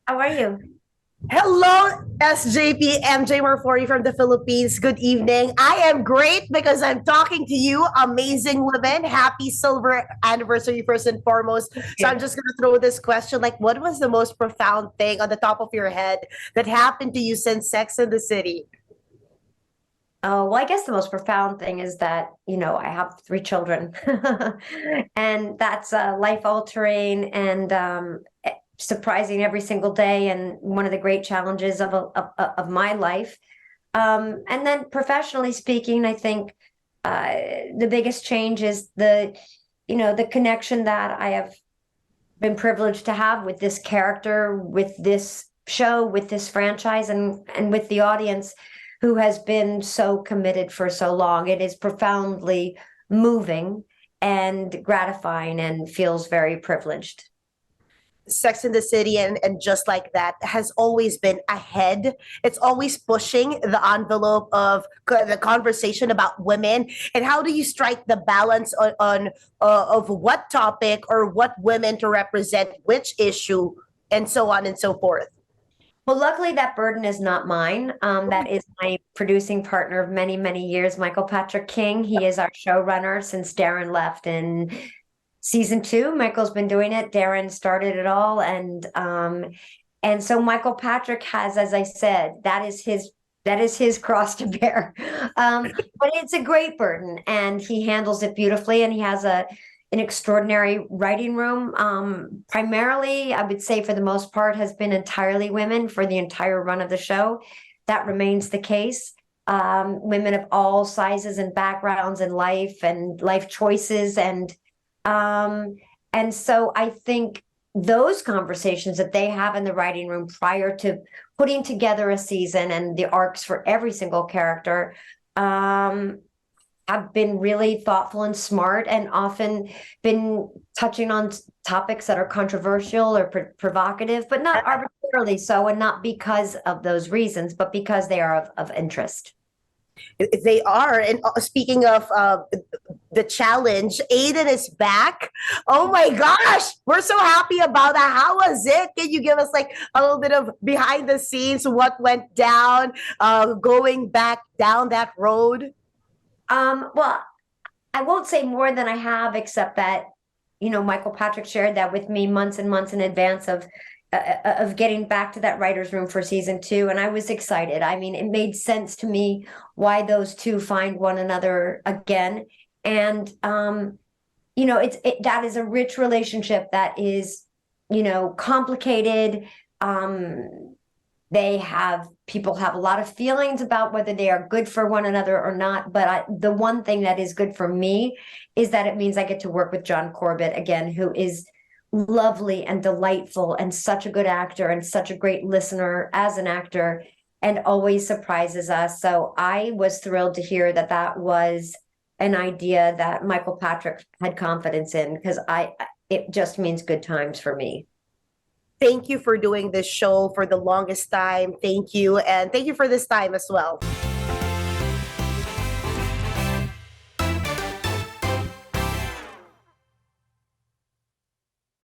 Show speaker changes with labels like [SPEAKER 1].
[SPEAKER 1] How are you?
[SPEAKER 2] Hello, SJP, MJ Marfori from the Philippines. Good evening. I am great because I'm talking to you, amazing women. Happy silver anniversary, first and foremost. So I'm
[SPEAKER 1] You.
[SPEAKER 2] just going to throw this question like, what was the most profound thing on the top of your head that happened to you since Sex in the City?
[SPEAKER 1] Oh, well, I guess the most profound thing is that, I have three children. And that's life altering and surprising every single day, and one of the great challenges of my life. And then professionally speaking, I think uh, the biggest change is the connection that I have been privileged to have with this character, with this show, with this franchise, and with the audience who has been so committed for so long. It is profoundly moving and gratifying and feels very privileged.
[SPEAKER 2] Sex in the City and just like that has always been ahead. It's always pushing the envelope of the conversation about women. And how do you strike the balance on of what topic or what women to represent which issue and so on and so forth?
[SPEAKER 1] Well, luckily, that burden is not mine. That is my producing partner of many, many years, Michael Patrick King. He is our showrunner since Darren left in season two. Michael's been doing it. Darren started it all, and so Michael Patrick has, as I said, that is his cross to bear. But it's a great burden, and he handles it beautifully. And he has an extraordinary writing room. Primarily, I would say for the most part, has been entirely women for the entire run of the show. That remains the case. Women of all sizes and backgrounds and life choices, and so I think those conversations that they have in the writing room prior to putting together a season and the arcs for every single character, um, have been really thoughtful and smart, and often been touching on topics that are controversial or provocative, but not arbitrarily so, and not because of those reasons, but because they are of interest.
[SPEAKER 2] They are. And speaking of the challenge, Aiden is back. Oh my gosh, we're so happy about that. How was it? Can you give us like a little bit of behind the scenes, what went down, going back down that road?
[SPEAKER 1] Well, I won't say more than I have, except that, Michael Patrick shared that with me months and months in advance of getting back to that writer's room for season two. And I was excited. I mean, it made sense to me why those two find one another again. And, that is a rich relationship that is, complicated. People have a lot of feelings about whether they are good for one another or not. But the one thing that is good for me is that it means I get to work with John Corbett again, who is lovely and delightful and such a good actor and such a great listener as an actor, and always surprises us. So I was thrilled to hear that that was an idea that Michael Patrick had confidence in, because it just means good times for me.
[SPEAKER 2] Thank you for doing this show for the longest time. Thank you. And thank you for this time as well.